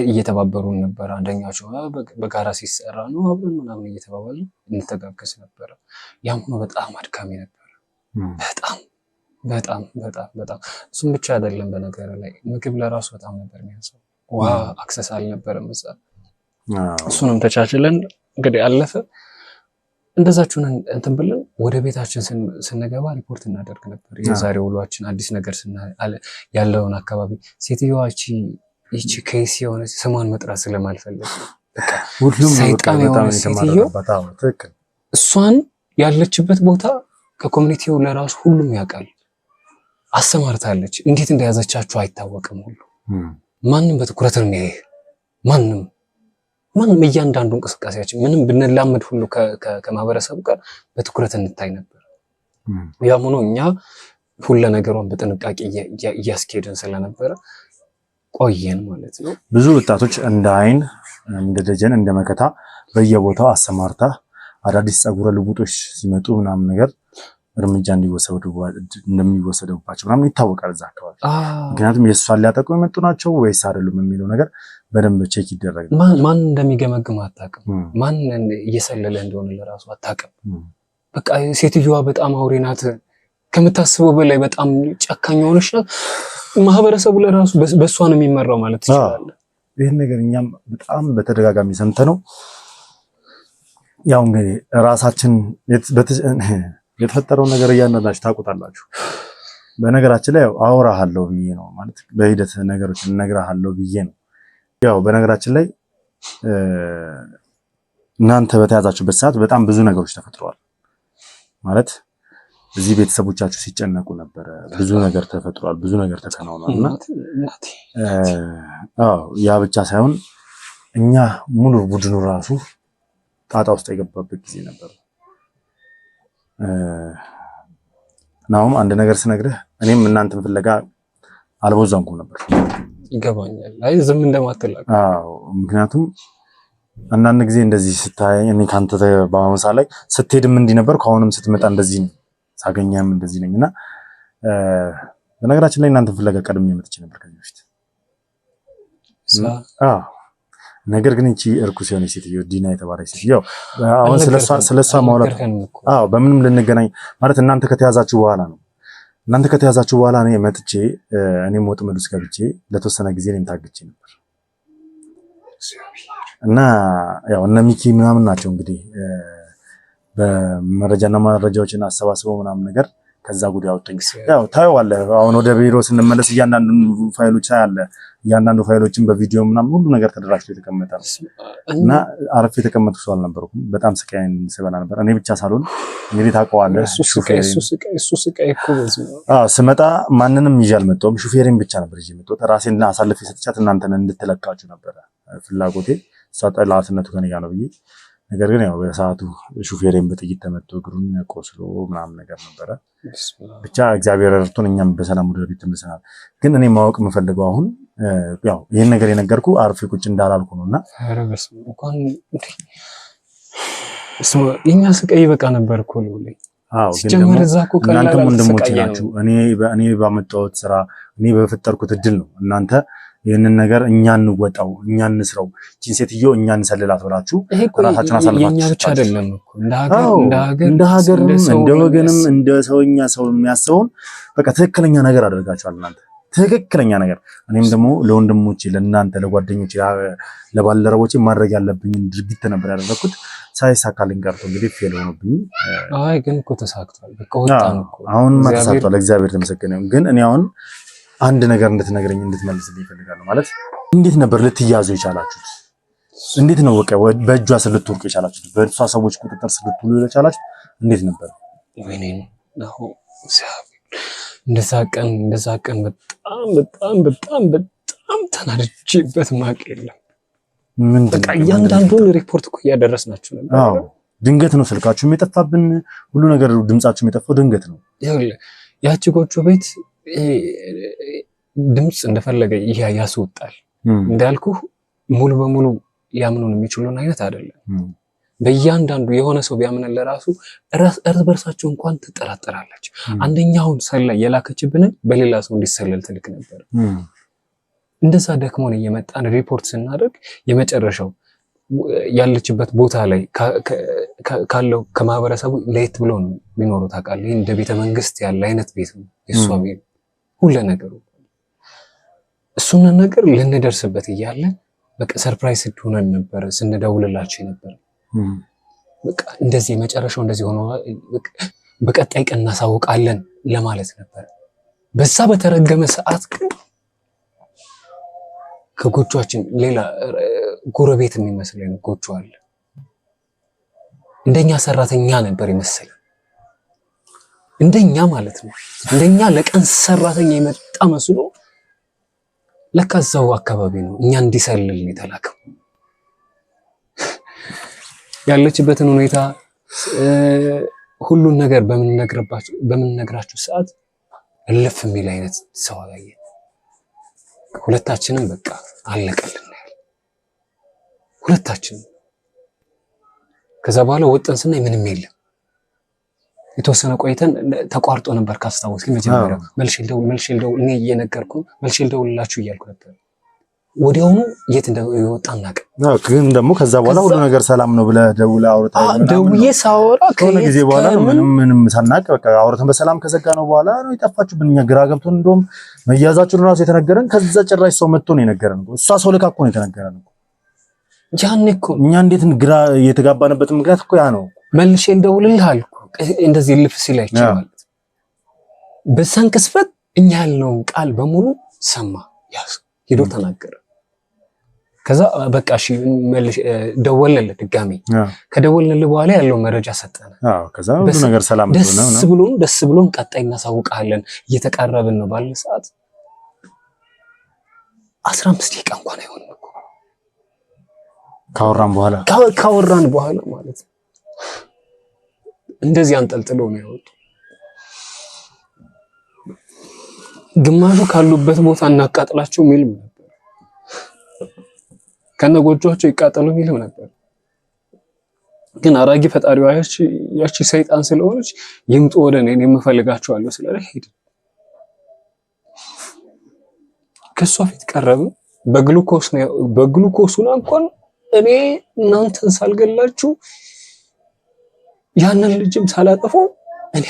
እየተባበሩን ነበር። አንደኛቸው በጋራ ሲሰራ ነው አብረን ምናምን እየተባባሉ እንተጋገዝ ነበረ። ያም ሆኖ በጣም አድካሚ ነበር። በጣም እሱም ብቻ አይደለም። በነገር ላይ ምግብ ለራሱ በጣም ነበር የሚያንሰው። ውሃ አክሰስ አልነበረም እዛ። እሱንም ተቻችለን እንግዲህ አለፈ። እንደዛችሁን እንትን ብለን ወደ ቤታችን ስንገባ ሪፖርት እናደርግ ነበር። የዛሬ ውሏችን አዲስ ነገር ያለውን አካባቢ ሴትዮዋ ይቺ ኬስ የሆነ ስሟን መጥራት ስለማልፈልግ በቃ ሰይጣን የሆነ ሴትዮ እሷን ያለችበት ቦታ ከኮሚኒቲው ለራሱ ሁሉም ያውቃል። አሰማርታለች። እንዴት እንደያዘቻችሁ አይታወቅም። ሁሉ ማንም በትኩረት ነው የሚያይ። ማንም እያንዳንዱ እንቅስቃሴያችን ምንም ብንላመድ ሁሉ ከማህበረሰቡ ጋር በትኩረት እንታይ ነበር። ያም ሆኖ እኛ ሁሉ ነገሯን በጥንቃቄ እያስኬድን ስለነበረ ቆየን ማለት ነው። ብዙ ወጣቶች እንደ አይን እንደ ደጀን እንደ መከታ በየቦታው አሰማርታ አዳዲስ ጸጉረ ልውጦች ሲመጡ ምናምን ነገር እርምጃ እንደሚወሰደባቸው ምናምን ይታወቃል እዛ አካባቢ። ምክንያቱም የእሷን ሊያጠቁ የመጡ ናቸው ወይስ አይደሉም የሚለው ነገር በደንብ ቼክ ይደረጋል። ማን እንደሚገመግም አታውቅም። ማን እየሰለለ እንደሆነ ለራሱ አታውቅም። በቃ ሴትዮዋ በጣም አውሬ ናት፣ ከምታስበው በላይ በጣም ጨካኝ ሆነች ናት። ማህበረሰቡ ለራሱ በእሷ ነው የሚመራው ማለት ትችላለህ። ይህን ነገር እኛም በጣም በተደጋጋሚ ሰምተነው ያው እንግዲህ ራሳችን የተፈጠረውን ነገር እያንዳንዳችሁ ታውቁታላችሁ። በነገራችን ላይ ያው አወራሃለሁ ብዬ ነው ማለት በሂደት ነገሮችን እነግርሃለሁ ብዬ ነው። ያው በነገራችን ላይ እናንተ በተያዛችሁበት ሰዓት በጣም ብዙ ነገሮች ተፈጥረዋል ማለት እዚህ ቤተሰቦቻችሁ ሲጨነቁ ነበረ። ብዙ ነገር ተፈጥሯል፣ ብዙ ነገር ተከናውኗልና ያ ብቻ ሳይሆን እኛ ሙሉ ቡድኑ ራሱ ጣጣ ውስጥ የገባበት ጊዜ ነበር። ናውም አንድ ነገር ስነግርህ እኔም እናንተን ፍለጋ አልቦዛንኩም ነበር። ይገባኛል። አይ ዝም እንደማትላቅ። ምክንያቱም አንዳንድ ጊዜ እንደዚህ ስታይ እኔ ካንተ በማመሳ ላይ ስትሄድም እንዲህ ነበር፣ ከአሁንም ስትመጣ እንደዚህ ነው፣ ሳገኛም እንደዚህ ነኝና በነገራችን ላይ እናንተን ፍለጋ ቀድሜ መጥቼ ነበር ከዚህ በፊት። ነገር ግን እቺ እርኩስ የሆነች ሴትዮ ዲና የተባለች ሴትዮ አሁን ስለሷ ማውራት በምንም ልንገናኝ ማለት እናንተ ከተያዛችሁ በኋላ ነው። እናንተ ከተያዛችሁ በኋላ እኔ መጥቼ እኔም ወጥመድ ውስጥ ገብቼ ለተወሰነ ጊዜ እኔም ታግቼ ነበር እና ያው እነ ሚኪ ምናምን ናቸው እንግዲህ በመረጃና መረጃዎችን አሰባስበው ምናምን ነገር ከዛ ጉድ ያወጣኝ። ያው ታየዋለህ። አሁን ወደ ቢሮ ስንመለስ እያንዳንዱ ፋይሎች አለ፣ እያንዳንዱ ፋይሎችን በቪዲዮ ምናምን ሁሉ ነገር ተደራጅቶ የተቀመጠ ነው እና አረፍ የተቀመጥኩ ሰው አልነበርኩም። በጣም ስቃይን ስበላ ነበር። እኔ ብቻ ሳልሆን እንግዲህ ታውቀዋለህ፣ እሱ ስቃይ እኮ ስመጣ ማንንም ይዤ አልመጣሁም። ሹፌሬን ብቻ ነበር ይዤ የመጣሁት። ራሴን አሳልፌ ሰጥቻት እናንተን እንድትለቃችሁ ነበረ ፍላጎቴ። እሷ ጠላትነቱ ከኔ ጋር ነው ብዬ ነገር ግን ያው በሰዓቱ ሹፌሬን በጥይት ተመቶ እግሩን ቆስሎ ምናምን ነገር ነበረ። ብቻ እግዚአብሔር ረድቶን እኛም በሰላም ወደ ቤት ተመልሰናል። ግን እኔ ማወቅ የምፈልገው አሁን ያው ይሄን ነገር የነገርኩ አርፌ ቁጭ እንዳላልኩ ነውና የኛ ስቃይ በቃ ነበር እኮ ነው። አዎ ግን እናንተም ወንድሞቼ ናችሁ። እኔ ባመጣሁት ስራ እኔ በፈጠርኩት እድል ነው እናንተ ይሄንን ነገር እኛ እንወጣው፣ እኛ እንስራው፣ እቺን ሴትዮ እኛ እንሰልላት ብላችሁ ራሳችሁን አሳልፋችሁ የኛ ብቻ አይደለም እኮ እንደ ሀገርም እንደ ወገንም እንደ ሰውኛ ሰው የሚያስበውን በቃ ትክክለኛ ነገር አድርጋችኋል እናንተ ትክክለኛ ነገር። እኔም ደግሞ ለወንድሞቼ ለእናንተ ለጓደኞቼ ለባልደረቦቼ ማድረግ ያለብኝን ድርጊት ነበር ያደረኩት። ሳይሳካልኝ ቀርቶ እንግዲህ ፌል ሆኖብኝ። አይ ግን እኮ ተሳክቷል። በቃ ወጣን እኮ አሁንማ ተሳክቷል። እግዚአብሔር ተመስገነ። ግን እኔ አሁን አንድ ነገር እንድትነግረኝ እንድትመልስልኝ ይፈልጋለሁ። ማለት እንዴት ነበር ልትያዙ የቻላችሁት? እንዴት ነው በቃ በእጇ ስር ልትወርቁ የቻላችሁት? በእሷ ሰዎች ቁጥጥር ስር ልትውሉ የቻላችሁት እንዴት ነበር? ወይኔ ነው እንደዛ ቀን በጣም ተናድጄበት ማቅ የለም። በቃ እያንዳንዱን ሪፖርት እኮ እያደረስናችሁ ነበር። አዎ ድንገት ነው ስልካችሁም የጠፋብን፣ ሁሉ ነገር ድምጻችሁም የጠፋው ድንገት ነው። ያቺ ጎጆ ቤት ድምፅ እንደፈለገ ያስወጣል። እንዳልኩ ሙሉ በሙሉ ያምኑን የሚችሉን አይነት አይደለም። በእያንዳንዱ የሆነ ሰው ቢያምነን ለራሱ እርስ በርሳቸው እንኳን ትጠራጠራለች። አንደኛውን ሰላይ የላከችብንን በሌላ ሰው እንዲሰለል ትልክ ነበር። እንደዛ ደክሞን እየመጣን ሪፖርት ስናደርግ የመጨረሻው ያለችበት ቦታ ላይ ካለው ከማህበረሰቡ ለየት ብሎ ነው የሚኖሩት። ታውቃለህ፣ እንደ ቤተ መንግስት ያለ አይነት ቤት ነው የሷ ቤት ሁሉ ነገሩ። እሱን ነገር ልንደርስበት እያለ በቃ ሰርፕራይዝ ሆነን ነበር ስንደውልላችሁ ነበር። በቃ እንደዚህ መጨረሻው እንደዚህ ሆኖ በቀጣይ ቀን እናሳውቃለን ለማለት ነበር። በዛ በተረገመ ሰዓት ግን ከጎጆአችን ሌላ ጎረቤት የሚመስለን ጎጆ አለ። እንደኛ ሰራተኛ ነበር ይመስል እንደኛ ማለት ነው። እንደኛ ለቀን ሰራተኛ የመጣ መስሎ ለካ እዛው አካባቢ ነው እኛ እንዲሰልል የተላከው። ያለችበትን ሁኔታ ሁሉን ነገር በምንነግራችሁ ሰዓት እልፍ የሚል አይነት ሰው አያየ። ሁለታችንም በቃ አለቀልን ሁለታችንም። ከዛ በኋላ ወጥን ስናይ ምንም የለም። የተወሰነ ቆይተን ተቋርጦ ነበር ካስታወስክ መጀመሪያ መልሼ ልደውል እኔ እየነገርኩ መልሼ ልደውልላችሁ እያልኩ ነበር። ወዲያውኑ የት እንደወጣ እናውቅ። ግን ደግሞ ከዛ በኋላ ሁሉ ነገር ሰላም ነው ብለህ ደውለህ አውርተህ ደውዬ ሳወራ ከሆነ ጊዜ በኋላ ምንም ሳናውቅ በቃ አውርተን በሰላም ከዘጋ ነው በኋላ ነው የጠፋችሁብን። እኛ ግራ ገብቶን እንደውም መያዛችሁን ራሱ የተነገረን ከዛ ጭራሽ ሰው መጥቶ ነው የነገረን። እሷ ሰው ልካ እኮ ነው የተነገረን እኮ ያን እኮ እኛ እንዴት ግራ የተጋባንበት ምክንያት እኮ ያ ነው። መልሼ ልደውልልህ አልኩ እንደዚህ ልፍ ሲላችሁ ማለት በዛን ቅስፈት እኛ ያልነውን ቃል በሙሉ ሰማ ያስ ሄዶ ተናገረ። ከዛ በቃ እሺ መልሽ ደወለልህ ድጋሚ። ከደወለልህ በኋላ ያለው መረጃ ሰጠነ። ከዛ ሁሉ ነገር ሰላም ነው። ደስ ብሎን ቀጣይ እናሳውቃለን እየተቃረብን ነው ባለ ሰዓት 15 ደቂቃ እንኳን አይሆንም እኮ ካወራን በኋላ ማለት ነው እንደዚህ አንጠልጥለው ነው ያወጡ። ግማሹ ካሉበት ቦታ እናቃጥላቸው ሚልም ነበር፣ ከነጎጆቻቸው ይቃጠሉ ሚልም ነበር። ግን አራጊ ፈጣሪዋ ያቺ ሰይጣን ስለሆነች ይምጡ ወደ እኔ የምፈልጋቸዋለሁ ስላለ ሄደ። ከሷ ፊት ቀረበ። በግሉኮሱና እንኳን እኔ እናንተን ሳልገላችሁ ያንን ልጅም ሳላጠፈው እኔ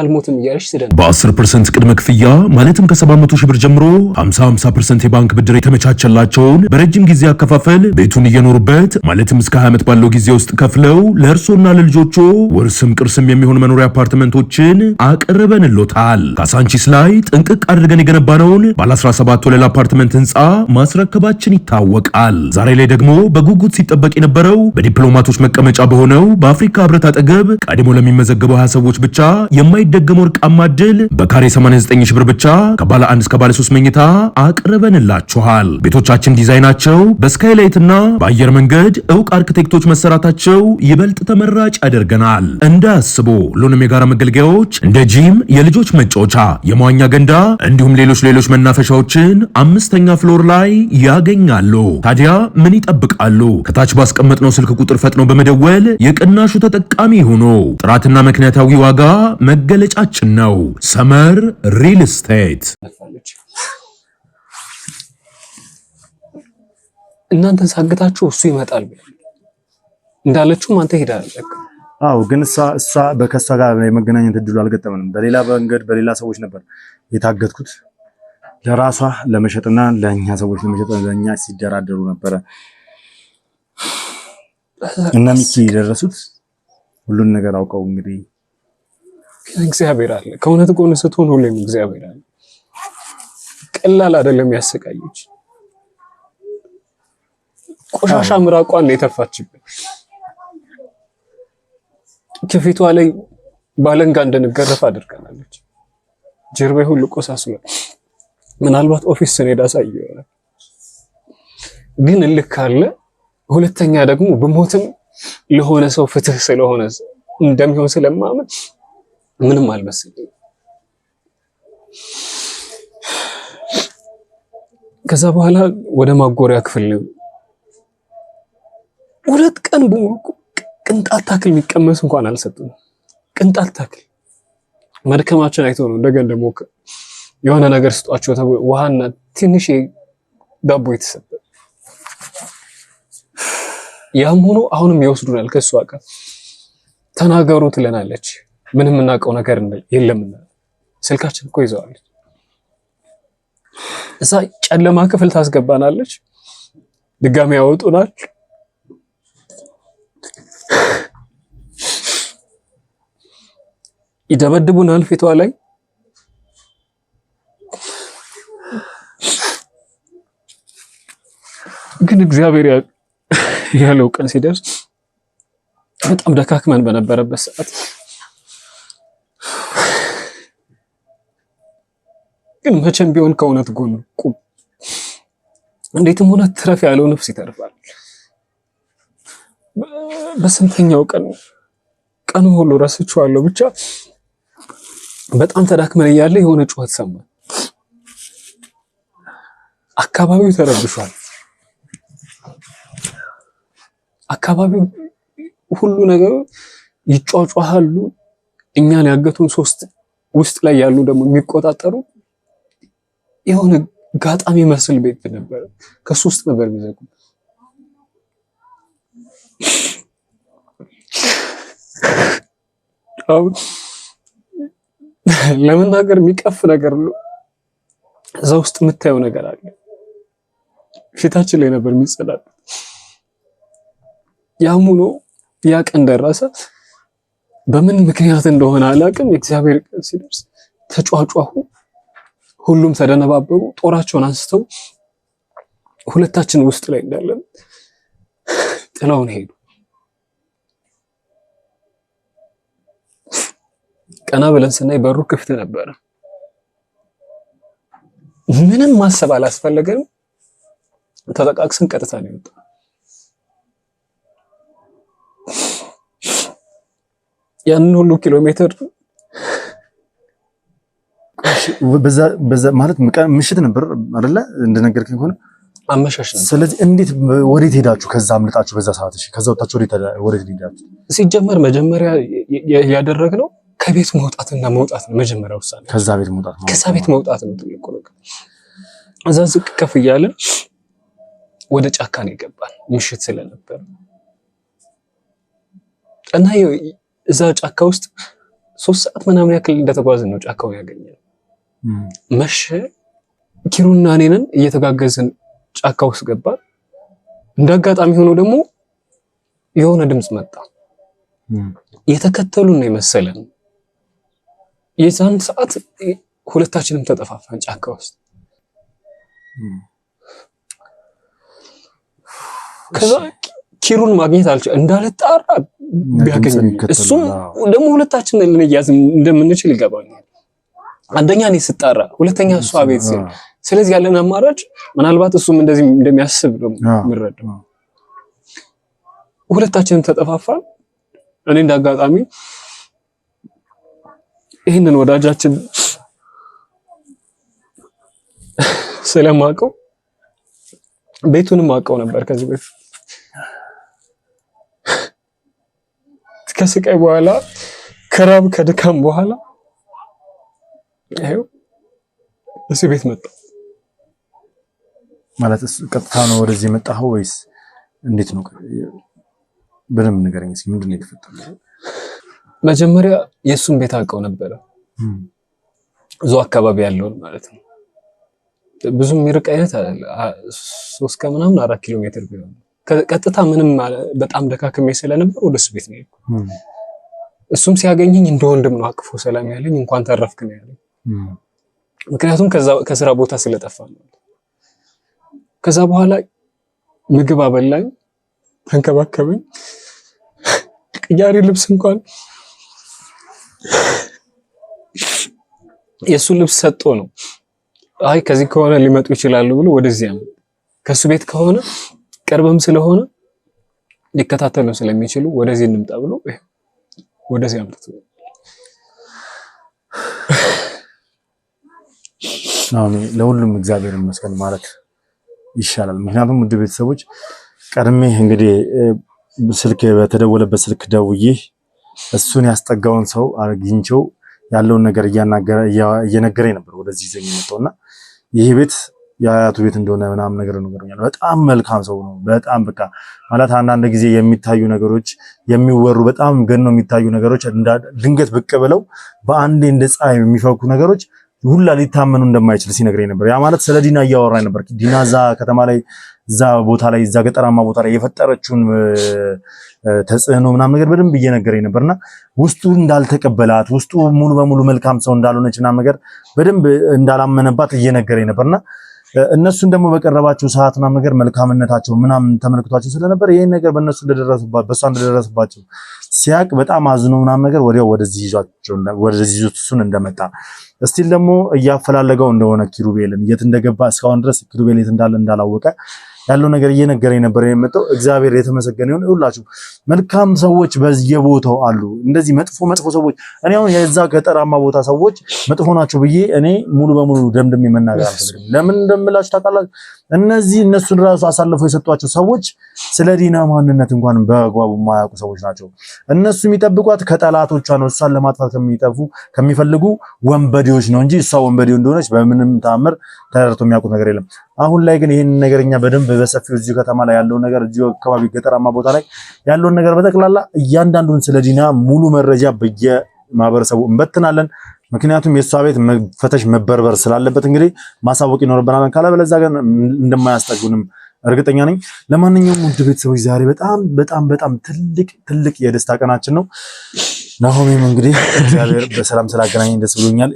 አልሞትም እያለች ትደን በ10% ቅድመ ክፍያ ማለትም ከ700 ሺህ ብር ጀምሮ 50% የባንክ ብድር የተመቻቸላቸውን በረጅም ጊዜ አከፋፈል ቤቱን እየኖሩበት ማለትም እስከ 20 ዓመት ባለው ጊዜ ውስጥ ከፍለው ለእርሶና ለልጆቹ ውርስም ቅርስም የሚሆን መኖሪያ አፓርትመንቶችን አቅርበንሎታል። ካሳንቺስ ላይ ጥንቅቅ አድርገን የገነባነውን ባለ 17 ወለል አፓርትመንት ህንፃ ማስረከባችን ይታወቃል። ዛሬ ላይ ደግሞ በጉጉት ሲጠበቅ የነበረው በዲፕሎማቶች መቀመጫ በሆነው በአፍሪካ ህብረት አጠገብ ቀድሞ ለሚመዘገበው 20 ሰዎች ብቻ የማይደገመው ወርቃማ ዕድል በካሬ 89 ሺህ ብር ብቻ ከባለ 1 እስከ ባለ 3 መኝታ አቅርበንላችኋል። ቤቶቻችን ዲዛይናቸው በስካይላይትና በአየር መንገድ ዕውቅ አርኪቴክቶች መሰራታቸው ይበልጥ ተመራጭ ያደርገናል። እንዳያስቡ ሁሉንም የጋራ መገልገያዎች እንደ ጂም፣ የልጆች መጫወቻ፣ የመዋኛ ገንዳ እንዲሁም ሌሎች መናፈሻዎችን 5ኛ ፍሎር ላይ ያገኛሉ። ታዲያ ምን ይጠብቃሉ? ከታች ባስቀመጥነው ስልክ ቁጥር ፈጥነው በመደወል የቅናሹ ተጠቃሚ ሆኖ ጥራትና ምክንያታዊ ዋጋ መገለጫችን ነው። ሰመር ሪል ስቴት። እናንተን ሳግታችሁ እሱ ይመጣል እንዳለችው አንተ ሄዳለህ። ግን እሷ በከሷ ጋር የመገናኘት እድሉ አልገጠመንም። በሌላ መንገድ በሌላ ሰዎች ነበር የታገትኩት። ለራሷ ለመሸጥና ለኛ ሰዎች ለመሸጥ ለኛ ሲደራደሩ ነበረ እና ሚኪ የደረሱት ሁሉን ነገር አውቀው እንግዲህ እግዚአብሔር አለ ከእውነት ጎን ስትሆን ሁሌም እግዚአብሔር አለ። ቀላል አይደለም ያሰቃየች። ቆሻሻ ምራቋን ነው የተፋችበት። ከፊቷ ላይ ባለንጋ እንደነገረፍ አድርጋናለች። ጀርባዬ ሁሉ ቆሳስሏል። ምናልባት ኦፊስ ስንሄድ አሳየው ይሆናል። ግን እልክ አለ። ሁለተኛ ደግሞ በሞትም ለሆነ ሰው ፍትህ ስለሆነ እንደሚሆን ስለማመን ምንም አልመሰለኝ። ከዛ በኋላ ወደ ማጎሪያ ክፍል 2 ቀን ቅንጣት ታክል የሚቀመስ እንኳን አልሰጡም። ቅንጣት ታክል መድከማችን አይቶ ነው እንደገና ደግሞ የሆነ ነገር ስጧቸው ተብሎ ውሃና ትንሽ ዳቦ የተሰጠ። ያም ሆኖ አሁንም ይወስዱናል። ከሷ ጋር ተናገሩ ትለናለች። ምንም እናውቀው ነገር የለምና ስልካችን እኮ ይዘዋለች። እዛ ጨለማ ክፍል ታስገባናለች። ድጋሚ ያወጡናል። ይደበድቡናል ፊቷ ላይ። ግን እግዚአብሔር ያለው ቀን ሲደርስ በጣም ደካክመን በነበረበት ሰዓት ግን መቼም ቢሆን ከእውነት ጎን ቁም። እንዴትም ሆነ ትረፍ ያለው ነፍስ ይተርፋል። በስንተኛው ቀኑ ሁሉ ረስቼዋለሁ። ብቻ በጣም ተዳክመን እያለ የሆነ ጩኸት ሰማን። አካባቢው ተረብሿል። አካባቢው ሁሉ ነገር ይጫጫሃሉ። እኛን ያገቱን 3 ውስጥ ላይ ያሉ ደግሞ የሚቆጣጠሩ የሆነ ጋጣሚ መስል ቤት ነበር። ከሱ ውስጥ ነበር የሚዘጉ። ለመናገር የሚቀፍ ነገር ነው። እዛ ውስጥ የምታየው ነገር አለ። ፊታችን ላይ ነበር የሚጸዳል። ያም ሆኖ ያ ቀን ደረሰ። በምን ምክንያት እንደሆነ አላውቅም። የእግዚአብሔር ቀን ሲደርስ ተጫጫሁ። ሁሉም ተደነባበሩ። ጦራቸውን አንስተው ሁለታችን ውስጥ ላይ እንዳለን ጥለውን ሄዱ። ቀና ብለን ስናይ በሩ ክፍት ነበረ። ምንም ማሰብ አላስፈለገንም። ተጠቃቅሰን ቀጥታ ነው የወጣው። ያንን ሁሉ ኪሎ ሜትር በዛ ማለት ምሽት ነበር አይደለ? እንደነገርከኝ ከሆነ አመሻሽ ነበር። ስለዚህ እንዴት ወዴት ሄዳችሁ? ከዛ አምልጣችሁ በዛ ሰዓት እሺ፣ ከዛ ወጣችሁ ወዴት ሄዳችሁ? ሲጀመር መጀመሪያ ያደረግነው ከቤት መውጣትና መውጣት ነው። መጀመሪያ ውሳኔ ከዛ ቤት መውጣት ነው። ከዛ ቤት መውጣት ነው ትልቁ ነገር። እዛ ዝቅ ከፍ እያለን ወደ ጫካ ነው የገባን፣ ምሽት ስለነበር እና እዛ ጫካ ውስጥ 3 ሰዓት ምናምን ያክል እንደተጓዝን ነው ጫካውን ያገኘነው። መሸ። ኪሩና እኔንን እየተጋገዝን ጫካ ውስጥ ገባን። እንዳጋጣሚ ሆኖ ደግሞ የሆነ ድምጽ መጣ። የተከተሉን ነው የመሰለን። የዛን ሰዓት ሁለታችንም ተጠፋፋን ጫካ ውስጥ። ከዛ ኪሩን ማግኘት አልቻልኩም። እንዳልጣራ ቢያገኝ እሱም ደግሞ ሁለታችንን ልንያዝ እንደምንችል ይገባኛል። አንደኛ እኔ ስጣራ፣ ሁለተኛ እሱ አቤት ሲል፣ ስለዚህ ያለን አማራጭ ምናልባት እሱም እንደዚህ እንደሚያስብ ነው የምረዳው። ሁለታችንም ተጠፋፋን። እኔ እንዳጋጣሚ ይህንን ወዳጃችን ስለማውቀው ቤቱንም አውቀው ነበር ከዚህ በፊት። ከስቃይ በኋላ ከራብ ከድካም በኋላ ይሄው እዚህ ቤት መጣ። ማለት ቀጥታ ነው ወደዚህ መጣው ወይስ እንዴት ነው? በደንብ ንገረኝ እስኪ፣ ምንድን ነው የተፈጠረው? መጀመሪያ የሱን ቤት አውቀው ነበረ፣ እዛው አካባቢ ያለውን ማለት ነው። ብዙም የሚርቅ አይነት 3 ከምናምን 4 ኪሎ ሜትር ቢሆን ቀጥታ ምንም በጣም ደካክሜ ስለነበር ወደሱ ቤት ነው የሄድኩት። እሱም ሲያገኘኝ እንደ ወንድም ነው አቅፎ ሰላም ያለኝ፣ እንኳን ተረፍክ ነው ያለኝ። ምክንያቱም ከስራ ቦታ ስለጠፋ ነው። ከዛ በኋላ ምግብ አበላኝ፣ ተንከባከበኝ። ቅያሪ ልብስ እንኳን የሱ ልብስ ሰጥቶ ነው አይ ከዚህ ከሆነ ሊመጡ ይችላሉ ብሎ ወደዚያ ነው። ከሱ ቤት ከሆነ ቅርብም ስለሆነ ሊከታተሉ ስለሚችሉ ወደዚህ እንምጣ ብሎ ወደዚህ አምጥቶ ለሁሉም እግዚአብሔር ይመስገን ማለት ይሻላል። ምክንያቱም ውድ ቤተሰቦች ቀድሜ እንግዲህ ስልክ በተደወለበት ስልክ ደውዬ እሱን ያስጠጋውን ሰው አግኝቼው ያለውን ነገር እየነገረኝ ነበር ወደዚህ ይዘኝ የመጣውና ይሄ ቤት የአያቱ ቤት እንደሆነ ምናምን ነገር ነገሩኛል። በጣም መልካም ሰው ነው። በጣም በቃ ማለት አንዳንድ ጊዜ የሚታዩ ነገሮች የሚወሩ በጣም ገን ነው የሚታዩ ነገሮች ድንገት ብቅ ብለው በአንዴ እንደ ፀሐይ የሚፈኩ ነገሮች ሁላ ሊታመኑ እንደማይችል ሲነግረኝ ነበር። ያ ማለት ስለ ዲና እያወራኝ ነበር። ዲና እዛ ከተማ ላይ እዛ ቦታ ላይ እዛ ገጠራማ ቦታ ላይ የፈጠረችውን ተጽዕኖ ምናምን ነገር በደንብ እየነገረኝ ነበርና ውስጡ እንዳልተቀበላት ውስጡ ሙሉ በሙሉ መልካም ሰው እንዳልሆነች ምናምን ነገር በደንብ እንዳላመነባት እየነገረኝ ነበርና እነሱን ደግሞ በቀረባቸው ሰዓት ምናምን ነገር መልካምነታቸው ምናምን ተመልክቷቸው ስለነበር ይሄን ነገር በእነሱ እንደደረሰባቸው ሲያቅ በጣም አዝኖ ምናምን ነገር ወዲያው ወደዚህ ይዞት እሱን እንደመጣ እስቲል ደግሞ እያፈላለገው እንደሆነ ኪሩቤልን የት እንደገባ እስካሁን ድረስ ኪሩቤል የት እንዳለ እንዳላወቀ ያለው ነገር እየነገረኝ ነበር የመጣው። እግዚአብሔር የተመሰገነ ይሁን። ሁላችሁ መልካም ሰዎች በየቦታው አሉ። እንደዚህ መጥፎ ሰዎች እኔ አሁን የዛ ገጠራማ ቦታ ሰዎች መጥፎ ናቸው ብዬ እኔ ሙሉ በሙሉ ደምድሜ መናገር አልፈልግም። ለምን እንደምላችሁ ታውቃላችሁ? እነሱን ራሱ አሳልፈው የሰጧቸው ሰዎች ስለ ዲና ማንነት እንኳን በአግባቡ የማያውቁ ሰዎች ናቸው። እነሱ የሚጠብቋት ከጠላቶቿ ነው። እሷን ለማጥፋት ከሚፈልጉ ወንበዴዎች ነው እንጂ እሷ ወንበዴው እንደሆነች በምንም ተአምር ተረድቶ የሚያውቁት ነገር የለም። አሁን ላይ ግን ይሄን ነገርኛ በደንብ በሰፊው እዚሁ ከተማ ላይ ያለውን ነገር እዚሁ አካባቢ ገጠራማ ቦታ ላይ ያለውን ነገር በጠቅላላ እያንዳንዱን ስለ ዲና ሙሉ መረጃ በየማህበረሰቡ እንበትናለን። ምክንያቱም የሷ ቤት መፈተሽ መበርበር ስላለበት እንግዲህ ማሳወቅ ይኖርብናል። ካለበለዚያ ግን እንደማያስጠጉንም እርግጠኛ ነኝ። ለማንኛውም ውድ ቤተሰቦች ዛሬ በጣም ትልቅ የደስታ ቀናችን ነው። ናሆሜም እንግዲህ እግዚአብሔር በሰላም ስላገናኘኝ ደስ ብሎኛል።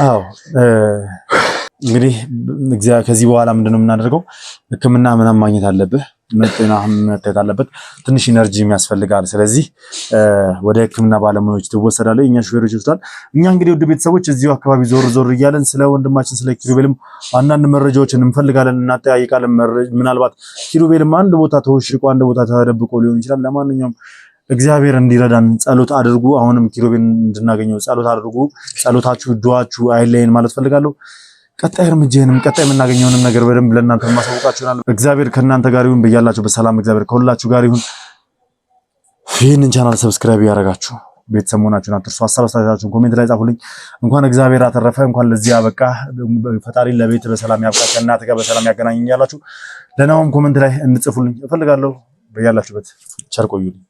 አዎ እንግዲህ ከዚህ በኋላ ምንድነው የምናደርገው? ሕክምና ምናምን ማግኘት አለብህ። መታየት አለበት። ትንሽ ኢነርጂ የሚያስፈልጋል። ስለዚህ ወደ ሕክምና ባለሙያዎች ትወሰዳለህ። እኛ ሹፌሮች ይወስዳል። እኛ እንግዲህ ውድ ቤተሰቦች እዚሁ አካባቢ ዞር እያለን ስለ ወንድማችን ስለ ኪሩቤልም አንዳንድ መረጃዎችን እንፈልጋለን፣ እናጠያይቃለን። ምናልባት ኪሩቤልም አንድ ቦታ ተወሽቆ አንድ ቦታ ተደብቆ ሊሆን ይችላል። ለማንኛውም እግዚአብሔር እንዲረዳን ጸሎት አድርጉ። አሁንም ኪሩቤል እንድናገኘው ጸሎት አድርጉ። ጸሎታችሁ ዱዓችሁ አይለየን ማለት ፈልጋለሁ። ቀጣይ እርምጃንም ቀጣይ የምናገኘውንም ነገር በደንብ ለእናንተ ማሳወቃችሁ ይሆናል። እግዚአብሔር ከእናንተ ጋር ይሁን። በያላችሁ በሰላም እግዚአብሔር ከሁላችሁ ጋር ይሁን። ይህንን ቻናል ሰብስክራይብ ያደረጋችሁ ቤተሰብ መሆናችሁን አትርሱ። ሀሳብ አስተያየታችሁን ኮሜንት ላይ ጻፉልኝ። እንኳን እግዚአብሔር አተረፈ፣ እንኳን ለዚህ ያበቃ፣ ፈጣሪ ለቤት በሰላም ያብቃ፣ ከእናንተ ጋር በሰላም ያገናኘኝ ያላችሁ ለናውም ኮሜንት ላይ እንጽፉልኝ እፈልጋለሁ። በያላችሁበት ቸር ቆዩልኝ።